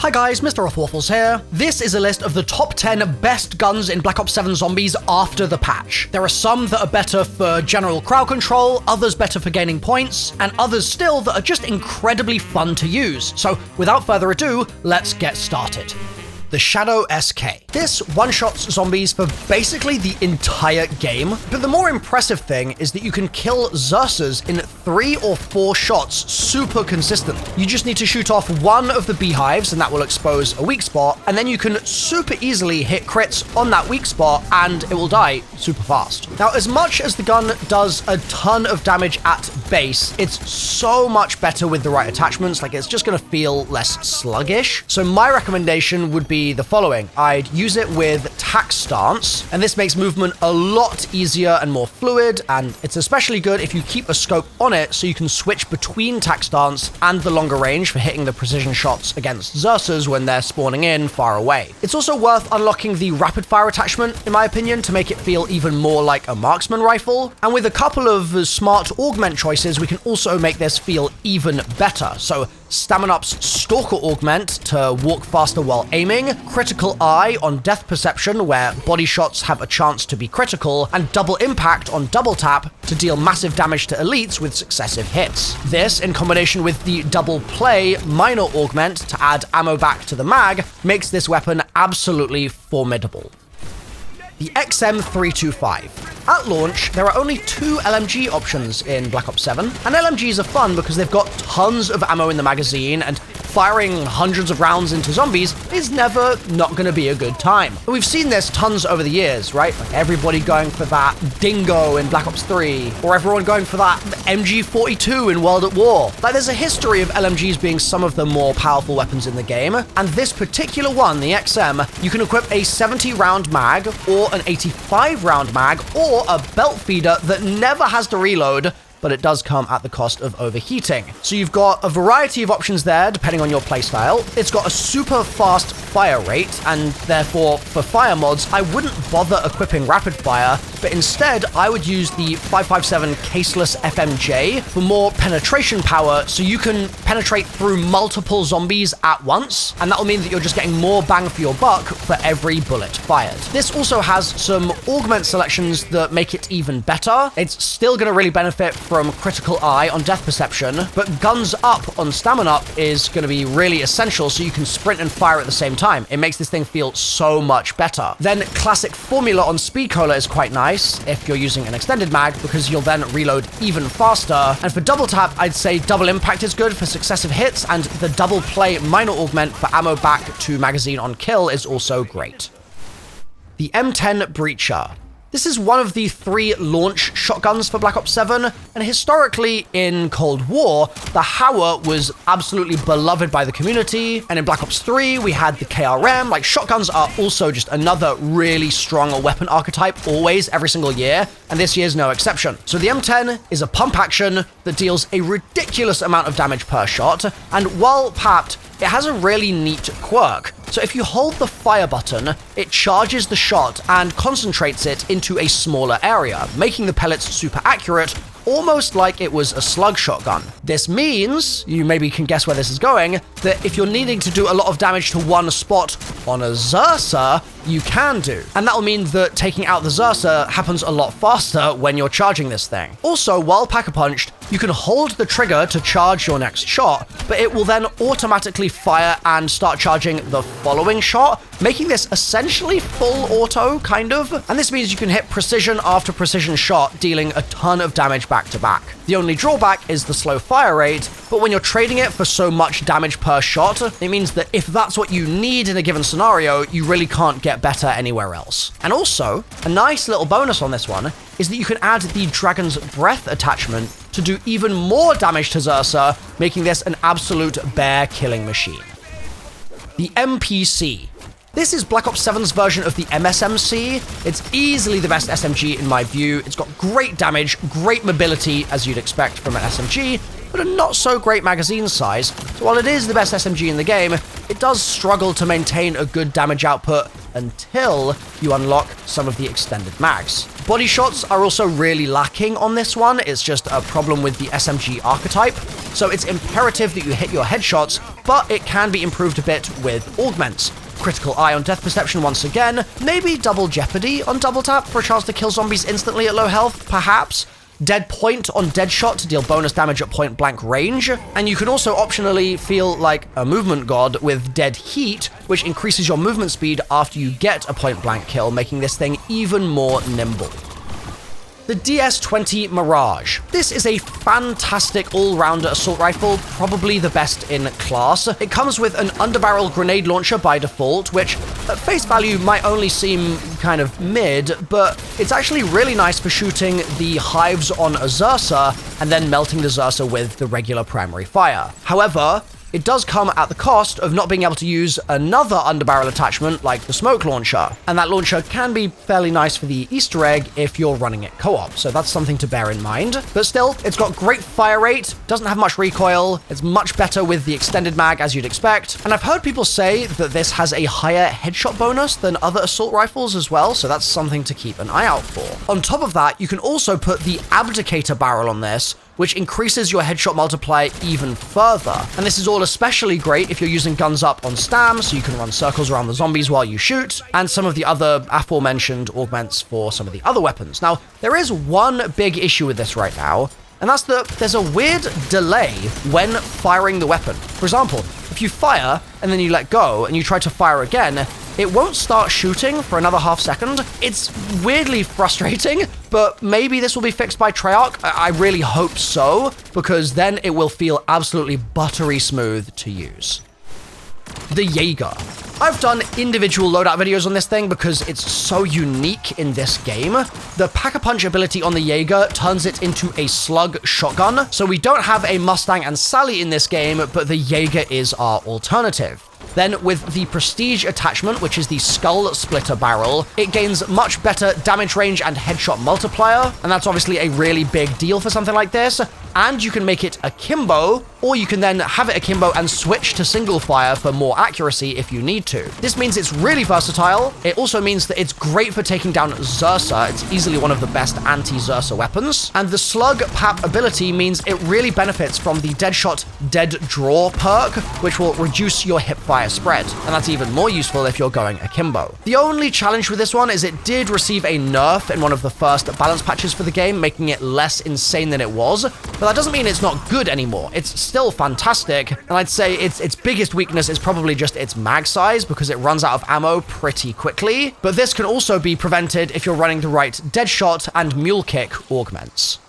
Hi guys, MrRoflWaffles here. This is a list of the top 10 best guns in Black Ops 7 Zombies after the patch. There are some that are better for general crowd control, others better for gaining points, and others still that are just incredibly fun to use. So without further ado, let's get started. The Shadow SK. This one-shots zombies for basically the entire game, but the more impressive thing is that you can kill Xerxes in 3 or 4 shots super consistent. You just need to shoot off one of the beehives and that will expose a weak spot, and then you can super easily hit crits on that weak spot and it will die super fast. Now, as much as the gun does a ton of damage at base, it's so much better with the right attachments, like it's just gonna feel less sluggish. So my recommendation would be the following. I'd use it with tack stance, and this makes movement a lot easier and more fluid, and it's especially good if you keep a scope on it so you can switch between tack stance and the longer range for hitting the precision shots against Xerxes when they're spawning in far away. It's also worth unlocking the rapid fire attachment, in my opinion, to make it feel even more like a marksman rifle, and with a couple of smart augment choices, we can also make this feel even better. So Stamina Up's Stalker Augment to walk faster while aiming, Critical Eye on Death Perception where body shots have a chance to be critical, and Double Impact on Double Tap to deal massive damage to elites with successive hits. This, in combination with the Double Play Minor Augment to add ammo back to the mag, makes this weapon absolutely formidable. The XM325. At launch, there are only 2 LMG options in Black Ops 7, and LMGs are fun because they've got tons of ammo in the magazine, and firing hundreds of rounds into zombies is never not going to be a good time. We've seen this tons over the years, right? Like everybody going for that Dingo in Black Ops 3, or everyone going for that MG42 in World at War. Like there's a history of LMGs being some of the more powerful weapons in the game, and this particular one, the XM, you can equip a 70-round mag, or an 85-round mag, or a belt feeder that never has to reload, but it does come at the cost of overheating. So you've got a variety of options there, depending on your playstyle. It's got a super fast fire rate, and therefore, for fire mods, I wouldn't bother equipping rapid fire, but instead, I would use the 5.57 caseless FMJ for more penetration power, so you can penetrate through multiple zombies at once, and that will mean that you're just getting more bang for your buck for every bullet fired. This also has some augment selections that make it even better. It's still going to really benefit from Critical Eye on Death Perception, but Guns Up on Stamina Up is going to be really essential so you can sprint and fire at the same time. It makes this thing feel so much better. Then Classic Formula on Speed Cola is quite nice if you're using an extended mag, because you'll then reload even faster. And for Double Tap, I'd say Double Impact is good for successive hits, and the Double Play Minor Augment for ammo back to magazine on kill is also great. The M10 Breacher. This is one of the 3 launch shotguns for Black Ops 7, and historically in Cold War, the Hauer was absolutely beloved by the community, and in Black Ops 3, we had the KRM. Like, shotguns are also just another really strong weapon archetype, always, every single year, and this year's no exception. So the M10 is a pump action that deals a ridiculous amount of damage per shot, and while papped, it has a really neat quirk. So if you hold the fire button, it charges the shot and concentrates it into a smaller area, making the pellets super accurate, almost like it was a slug shotgun. This means, you maybe can guess where this is going, that if you're needing to do a lot of damage to one spot on a Xerxes, you can do. And that'll mean that taking out the Xerxes happens a lot faster when you're charging this thing. Also, while Pack-a-Punched, you can hold the trigger to charge your next shot, but it will then automatically fire and start charging the following shot, making this essentially full auto, kind of. And this means you can hit precision after precision shot, dealing a ton of damage back to back. The only drawback is the slow fire rate, but when you're trading it for so much damage per shot, it means that if that's what you need in a given scenario, you really can't get better anywhere else. And also, a nice little bonus on this one is that you can add the Dragon's Breath attachment to do even more damage to Xerxes, making this an absolute bear-killing machine. The MPC. This is Black Ops 7's version of the MSMC. It's easily the best SMG in my view. It's got great damage, great mobility, as you'd expect from an SMG, but a not so great magazine size. So while it is the best SMG in the game, it does struggle to maintain a good damage output until you unlock some of the extended mags. Body shots are also really lacking on this one. It's just a problem with the SMG archetype. So it's imperative that you hit your headshots, but it can be improved a bit with augments. Critical eye on death perception once again, maybe double jeopardy on double tap for a chance to kill zombies instantly at low health, perhaps. Dead point on dead shot to deal bonus damage at point blank range, and you can also optionally feel like a movement god with dead heat, which increases your movement speed after you get a point blank kill, making this thing even more nimble. The DS20 Mirage. This is a fantastic all-rounder assault rifle, probably the best in class. It comes with an underbarrel grenade launcher by default, which at face value might only seem kind of mid, but it's actually really nice for shooting the hives on a Zersa and then melting the Zersa with the regular primary fire. However, it does come at the cost of not being able to use another underbarrel attachment like the smoke launcher, and that launcher can be fairly nice for the Easter egg if you're running it co-op, so that's something to bear in mind. But still, it's got great fire rate, doesn't have much recoil, it's much better with the extended mag as you'd expect, and I've heard people say that this has a higher headshot bonus than other assault rifles as well, so that's something to keep an eye out for. On top of that, you can also put the Abdicator barrel on this, which increases your headshot multiplier even further. And this is all especially great if you're using guns up on stam, so you can run circles around the zombies while you shoot, and some of the other aforementioned augments for some of the other weapons. Now, there is one big issue with this right now, and that's that there's a weird delay when firing the weapon. For example, if you fire and then you let go and you try to fire again, it won't start shooting for another half second. It's weirdly frustrating, but maybe this will be fixed by Treyarch. I really hope so, because then it will feel absolutely buttery smooth to use. The Jagger. I've done individual loadout videos on this thing because it's so unique in this game. The Pack-a-Punch ability on the Jagger turns it into a slug shotgun, so we don't have a Mustang and Sally in this game, but the Jagger is our alternative. Then with the Prestige attachment, which is the Skull Splitter barrel, it gains much better damage range and headshot multiplier, and that's obviously a really big deal for something like this. And you can make it akimbo, or you can then have it akimbo and switch to single fire for more accuracy if you need to. This means it's really versatile. It also means that it's great for taking down Zersa. It's easily one of the best anti-Zersa weapons. And the Slug Pap ability means it really benefits from the Deadshot Dead Draw perk, which will reduce your hipfire spread. And that's even more useful if you're going akimbo. The only challenge with this one is it did receive a nerf in one of the first balance patches for the game, making it less insane than it was. But that doesn't mean it's not good anymore. It's still fantastic, and I'd say its biggest weakness is probably just its mag size, because it runs out of ammo pretty quickly. But this can also be prevented if you're running the right Deadshot and Mule Kick augments.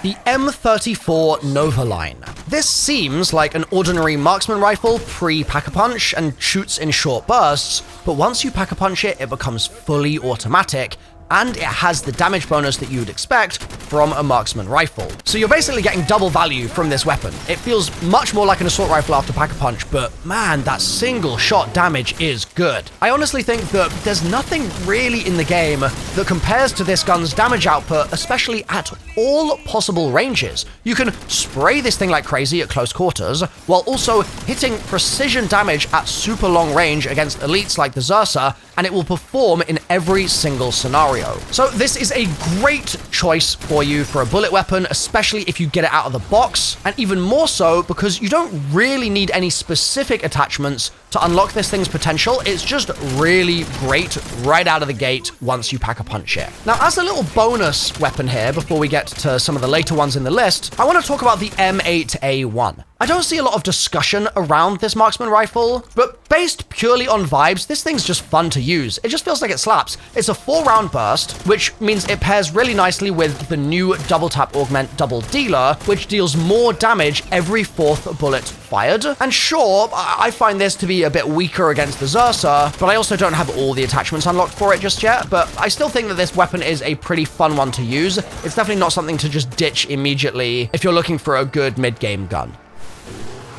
The M34 Nova Line. This seems like an ordinary marksman rifle pre-Pack-a-Punch and shoots in short bursts, but once you Pack-a-Punch it, it becomes fully automatic, and it has the damage bonus that you would expect from a marksman rifle. So you're basically getting double value from this weapon. It feels much more like an assault rifle after Pack-a-Punch, but man, that single shot damage is good. I honestly think that there's nothing really in the game that compares to this gun's damage output, especially at all possible ranges. You can spray this thing like crazy at close quarters, while also hitting precision damage at super long range against elites like the Zersa, and it will perform in every single scenario. So this is a great choice for you for a bullet weapon, especially if you get it out of the box, and even more so because you don't really need any specific attachments to unlock this thing's potential. It's just really great right out of the gate once you Pack-a-Punch it. Now, as a little bonus weapon here, before we get to some of the later ones in the list, I want to talk about the M8A1. I don't see a lot of discussion around this marksman rifle, but based purely on vibes, this thing's just fun to use. It just feels like it slaps. It's a 4-round burst, which means it pairs really nicely with the new double tap augment Double Dealer, which deals more damage every 4th bullet fired. And sure, I find this to be a bit weaker against the Zersa, but I also don't have all the attachments unlocked for it just yet, but I still think that this weapon is a pretty fun one to use. It's definitely not something to just ditch immediately if you're looking for a good mid-game gun.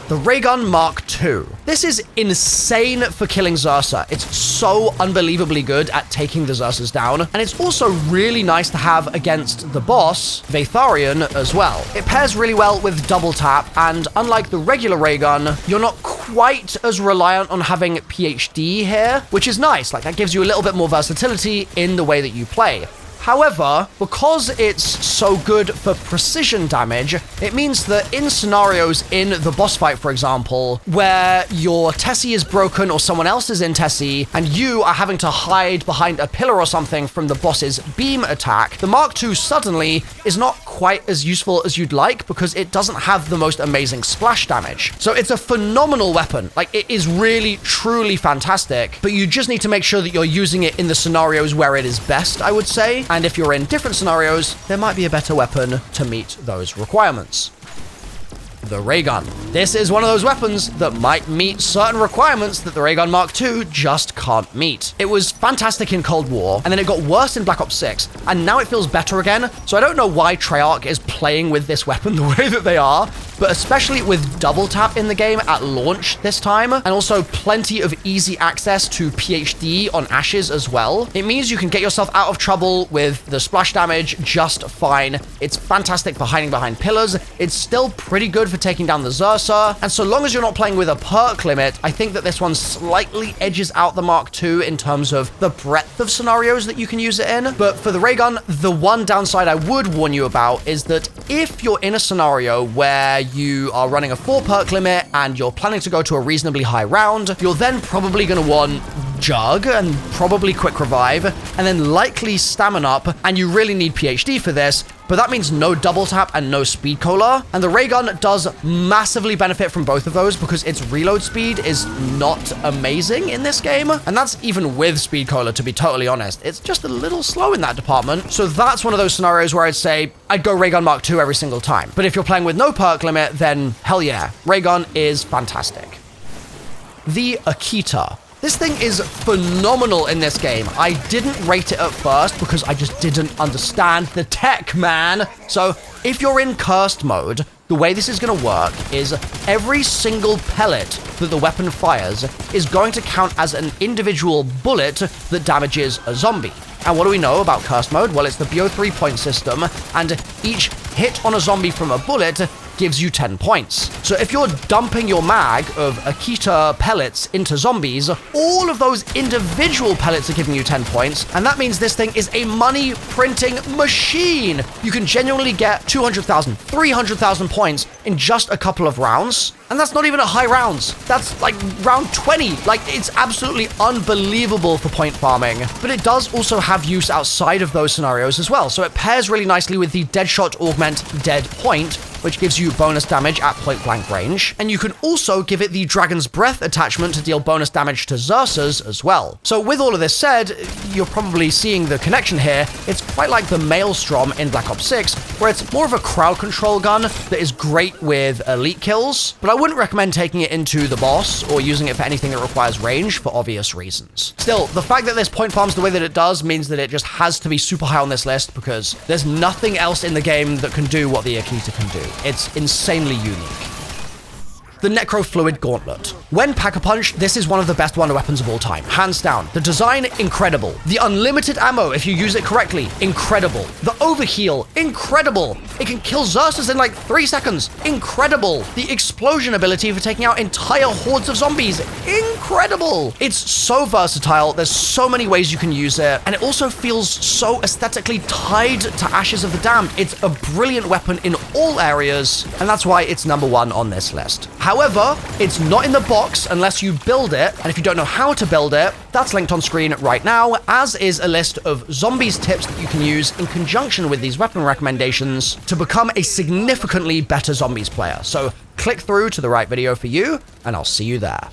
The Raygun Mark 2. This is insane for killing Xersa. It's so unbelievably good at taking the Xersas down, and it's also really nice to have against the boss, Vatharian, as well. It pairs really well with double tap, and unlike the regular ray gun, you're not quite as reliant on having PhD here, which is nice. Like, that gives you a little bit more versatility in the way that you play. However, because it's so good for precision damage, it means that in scenarios in the boss fight, for example, where your Tessie is broken or someone else is in Tessie, and you are having to hide behind a pillar or something from the boss's beam attack, the Mark II suddenly is not quite as useful as you'd like because it doesn't have the most amazing splash damage. So it's a phenomenal weapon. Like, it is really, truly fantastic, but you just need to make sure that you're using it in the scenarios where it is best, I would say. And if you're in different scenarios, there might be a better weapon to meet those requirements. The ray gun. This is one of those weapons that might meet certain requirements that the ray gun Mark II just can't meet. It was fantastic in Cold War, and then it got worse in Black Ops 6, and now it feels better again. So I don't know why Treyarch is playing with this weapon the way that they are, but especially with double tap in the game at launch this time, and also plenty of easy access to PhD on Ashes as well, it means you can get yourself out of trouble with the splash damage just fine. It's fantastic for hiding behind pillars. It's still pretty good for taking down the Xersa, and so long as you're not playing with a perk limit, I think that this one slightly edges out the Mark II in terms of the breadth of scenarios that you can use it in. But for the ray gun, the one downside I would warn you about is that if you're in a scenario where you are running a 4 perk limit and you're planning to go to a reasonably high round, you're then probably going to want Jug and probably Quick Revive, and then likely Stamina Up, and you really need PhD for this, but that means no double tap and no speed cola. And the ray gun does massively benefit from both of those because its reload speed is not amazing in this game. And that's even with speed cola, to be totally honest. It's just a little slow in that department. So that's one of those scenarios where I'd say I'd go ray gun Mark II every single time. But if you're playing with no perk limit, then hell yeah, ray gun is fantastic. The Akita. This thing is phenomenal in this game. I didn't rate it at first because I just didn't understand the tech, man. So if you're in cursed mode, the way this is going to work is every single pellet that the weapon fires is going to count as an individual bullet that damages a zombie. And what do we know about cursed mode? Well, it's the BO3 point system, and each hit on a zombie from a bullet gives you 10 points. So if you're dumping your mag of Akita pellets into zombies, all of those individual pellets are giving you 10 points, and that means this thing is a money printing machine. You can genuinely get 200,000, 300,000 points in just a couple of rounds. And that's not even at high rounds. That's like round 20. Like, it's absolutely unbelievable for point farming. But it does also have use outside of those scenarios as well. So it pairs really nicely with the Deadshot Augment Dead Point, which gives you bonus damage at point blank range. And you can also give it the Dragon's Breath attachment to deal bonus damage to Xersas as well. So with all of this said, you're probably seeing the connection here. It's quite like the Maelstrom in Black Ops 6, where it's more of a crowd control gun that is great with elite kills, but I wouldn't recommend taking it into the boss or using it for anything that requires range for obvious reasons. Still, the fact that this point farms the way that it does means that it just has to be super high on this list because there's nothing else in the game that can do what the Akita can do. It's insanely unique. The Necrofluid Gauntlet. When Pack-a-Punch, this is one of the best wonder weapons of all time, hands down. The design, incredible. The unlimited ammo, if you use it correctly, incredible. The overheal, incredible. It can kill Xersas in like 3 seconds, incredible. The explosion ability for taking out entire hordes of zombies, incredible. It's so versatile, there's so many ways you can use it, and it also feels so aesthetically tied to Ashes of the Damned. It's a brilliant weapon in all areas, and that's why it's number 1 on this list. However, it's not in the box unless you build it, and if you don't know how to build it, that's linked on screen right now, as is a list of zombies tips that you can use in conjunction with these weapon recommendations to become a significantly better zombies player. So click through to the right video for you, and I'll see you there.